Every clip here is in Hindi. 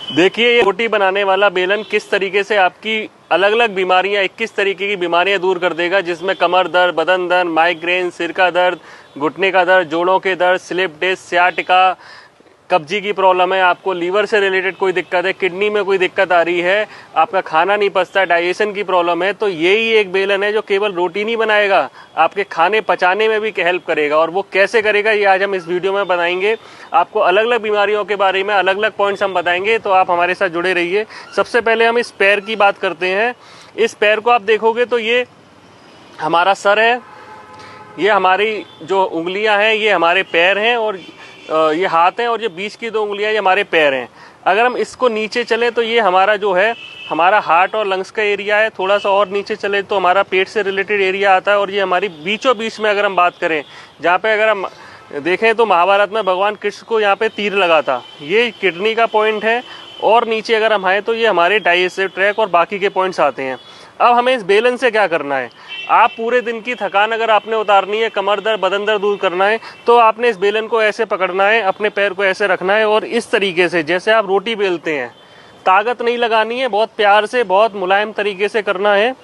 देखिए ये रोटी बनाने वाला बेलन किस तरीके से आपकी अलग अलग बीमारियां 21 तरीके की बीमारियां दूर कर देगा, जिसमें कमर दर्द, बदन दर्द, माइग्रेन, सिर का दर्द, घुटने का दर्द, जोड़ों के दर्द, स्लिप डिस्क, सियाटिका, कब्जी की प्रॉब्लम है, आपको लीवर से रिलेटेड कोई दिक्कत है, किडनी में कोई दिक्कत आ रही है, आपका खाना नहीं पचता, डाइजेशन की प्रॉब्लम है, तो यही एक बेलन है जो केवल रोटी नहीं बनाएगा, आपके खाने पचाने में भी हेल्प करेगा। और वो कैसे करेगा ये आज हम इस वीडियो में बताएंगे। आपको अलग अलग बीमारियों के बारे में अलग अलग पॉइंट्स हम बताएंगे, तो आप हमारे साथ जुड़े रहिए। सबसे पहले हम इस पैर की बात करते हैं। इस पैर को आप देखोगे तो ये हमारा सर है, ये हमारी जो उंगलियां हैं ये हमारे पैर हैं, और ये हाथ हैं, और ये बीच की 2 उंगलियां ये हमारे पैर हैं। अगर हम इसको नीचे चले तो ये हमारा जो है हमारा हार्ट और लंग्स का एरिया है। थोड़ा सा और नीचे चले तो हमारा पेट से रिलेटेड एरिया आता है, और ये हमारी बीचों बीच में अगर हम बात करें, जहाँ पे अगर हम देखें तो महाभारत में भगवान कृष्ण को यहाँ पे तीर लगा था, ये किडनी का पॉइंट है। और नीचे अगर हम आए तो ये हमारे डाइजेस्टिव ट्रैक और बाकी के पॉइंट्स आते हैं। अब हमें इस बेलन से क्या करना है, आप पूरे दिन की थकान अगर आपने उतारनी है, कमर दर्द, बदन दर्द दूर करना है, तो आपने इस बेलन को ऐसे पकड़ना है, अपने पैर को ऐसे रखना है, और इस तरीके से जैसे आप रोटी बेलते हैं, ताकत नहीं लगानी है, बहुत प्यार से, बहुत मुलायम तरीके से करना है।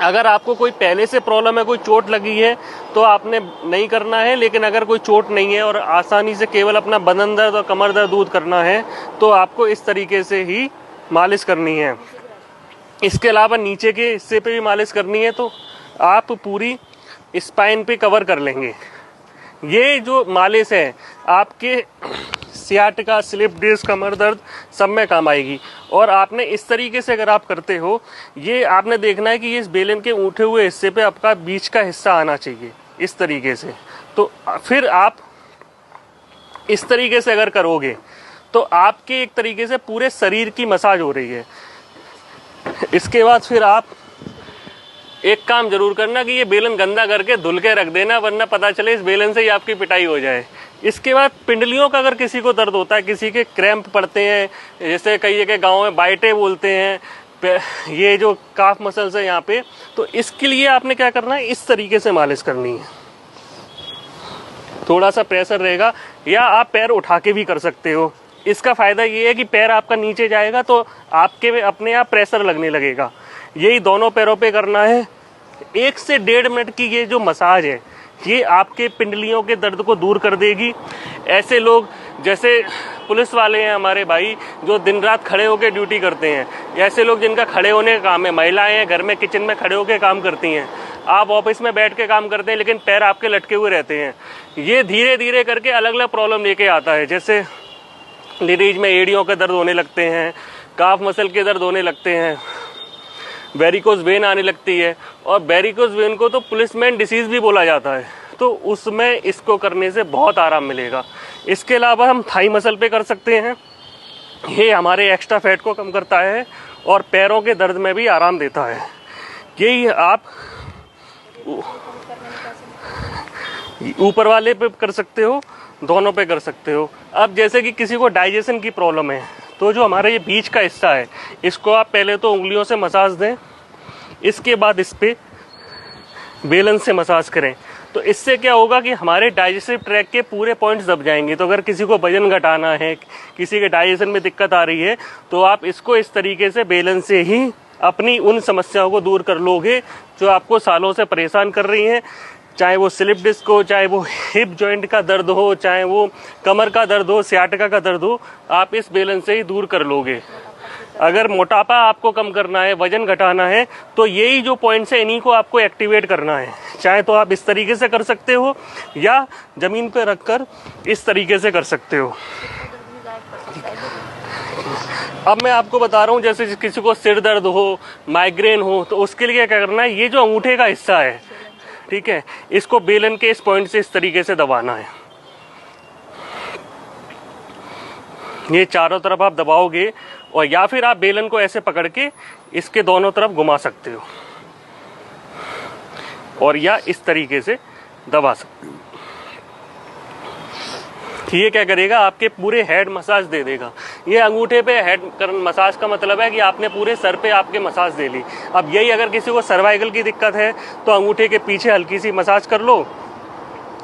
अगर आपको कोई पहले से प्रॉब्लम है, कोई चोट लगी है, तो आपने नहीं करना है, लेकिन अगर कोई चोट नहीं है और आसानी से केवल अपना बदन दर्द और कमर दर्द दूर करना है, तो आपको इस तरीके से ही मालिश करनी है। इसके अलावा नीचे के हिस्से पे भी मालिश करनी है, तो आप पूरी स्पाइन पे कवर कर लेंगे। ये जो मालिश है आपके सियाटिका, स्लिप डिस्क, कमर दर्द सब में काम आएगी। और आपने इस तरीके से अगर आप करते हो, ये आपने देखना है कि ये इस बेलन के उठे हुए हिस्से पे आपका बीच का हिस्सा आना चाहिए, इस तरीके से। तो फिर आप इस तरीके से अगर करोगे तो आपके एक तरीके से पूरे शरीर की मसाज हो रही है। इसके बाद फिर आप एक काम जरूर करना कि ये बेलन गंदा करके धुल के रख देना, वरना पता चले इस बेलन से ही आपकी पिटाई हो जाए। इसके बाद पिंडलियों का अगर किसी को दर्द होता है, किसी के क्रैम्प पड़ते हैं, जैसे कई जगह गाँव में बाइटे बोलते हैं, ये जो काफ मसल्स है यहाँ पे, तो इसके लिए आपने क्या करना है, इस तरीके से मालिश करनी है। थोड़ा सा प्रेशर रहेगा, या आप पैर उठा के भी कर सकते हो। इसका फायदा ये है कि पैर आपका नीचे जाएगा तो आपके अपने आप प्रेशर लगने लगेगा। यही दोनों पैरों पे करना है। 1 से 1.5 मिनट की ये जो मसाज है, ये आपके पिंडलियों के दर्द को दूर कर देगी। ऐसे लोग जैसे पुलिस वाले हैं हमारे भाई, जो दिन रात खड़े होकर ड्यूटी करते हैं, ऐसे लोग जिनका खड़े होने का काम है, महिलाएं हैं घर में किचन में खड़े होकर काम करती हैं, आप ऑफिस में बैठ के काम करते हैं लेकिन पैर आपके लटके हुए रहते हैं। ये धीरे धीरे करके अलग अलग प्रॉब्लम लेके आता है। जैसे लेडीज में एड़ियों के दर्द होने लगते हैं, काफ मसल के दर्द होने लगते हैं, वेरिकोज वेन आने लगती है, और वेरिकोज वेन को तो पुलिसमैन डिसीज भी बोला जाता है, तो उसमें इसको करने से बहुत आराम मिलेगा। इसके अलावा हम थाई मसल पे कर सकते हैं, ये हमारे एक्स्ट्रा फैट को कम करता है और पैरों के दर्द में भी आराम देता है। यही आप ऊपर वाले पे कर सकते हो, दोनों पे कर सकते हो। अब जैसे कि किसी को डाइजेशन की प्रॉब्लम है, तो जो हमारे ये बीच का हिस्सा है, इसको आप पहले तो उंगलियों से मसाज दें, इसके बाद इस पे बेलन से मसाज करें। तो इससे क्या होगा कि हमारे डाइजेस्टिव ट्रैक के पूरे पॉइंट्स दब जाएंगे। तो अगर किसी को वजन घटाना है, किसी के डाइजेशन में दिक्कत आ रही है, तो आप इसको इस तरीके से बेलन से ही अपनी उन समस्याओं को दूर कर लोगे जो आपको सालों से परेशान कर रही हैं। चाहे वो स्लिप डिस्क हो, चाहे वो हिप जॉइंट का दर्द हो, चाहे वो कमर का दर्द हो, सियाटिका का दर्द हो, आप इस बेलन से ही दूर कर लोगे। अगर मोटापा आपको कम करना है, वजन घटाना है, तो यही जो पॉइंट्स है इन्हीं को आपको एक्टिवेट करना है। चाहे तो आप इस तरीके से कर सकते हो, या जमीन पे रखकर इस तरीके से कर सकते हो। अब मैं आपको बता रहा हूँ, जैसे किसी को सिर दर्द हो, माइग्रेन हो, तो उसके लिए क्या करना है, ये जो अंगूठे का हिस्सा है, ठीक है, इसको बेलन के इस पॉइंट से इस तरीके से दबाना है। ये चारों तरफ आप दबाओगे, और या फिर आप बेलन को ऐसे पकड़ के इसके दोनों तरफ घुमा सकते हो, और या इस तरीके से दबा सकते हो। ये क्या करेगा, आपके पूरे हेड मसाज दे देगा। ये अंगूठे पे हेड मसाज का मतलब है कि आपने पूरे सर पे आपके मसाज दे ली। अब यही अगर किसी को सर्वाइकल की दिक्कत है, तो अंगूठे के पीछे हल्की सी मसाज कर लो,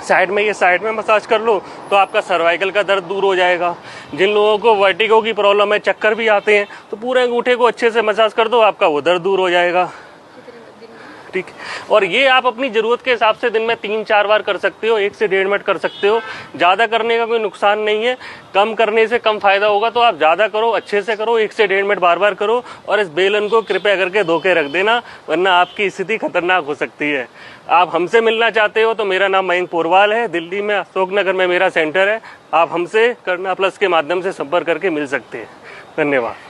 साइड में, ये साइड में मसाज कर लो तो आपका सर्वाइकल का दर्द दूर हो जाएगा। जिन लोगों को वर्टिगो की प्रॉब्लम है, चक्कर भी आते हैं, तो पूरे अंगूठे को अच्छे से मसाज कर दो, आपका वो दर्द दूर हो जाएगा। ठीक, और ये आप अपनी ज़रूरत के हिसाब से दिन में 3-4 बार कर सकते हो, 1 से 1.5 मिनट कर सकते हो। ज़्यादा करने का कोई नुकसान नहीं है, कम करने से कम फायदा होगा, तो आप ज़्यादा करो, अच्छे से करो, 1 से 1.5 मिनट बार बार करो। और इस बेलन को कृपया करके धो के रख देना, वरना आपकी स्थिति खतरनाक हो सकती है। आप हमसे मिलना चाहते हो तो मेरा नाम मयंक पोरवाल है, दिल्ली में अशोक नगर में मेरा सेंटर है। आप हमसे करना प्लस के माध्यम से संपर्क करके मिल सकते हैं। धन्यवाद।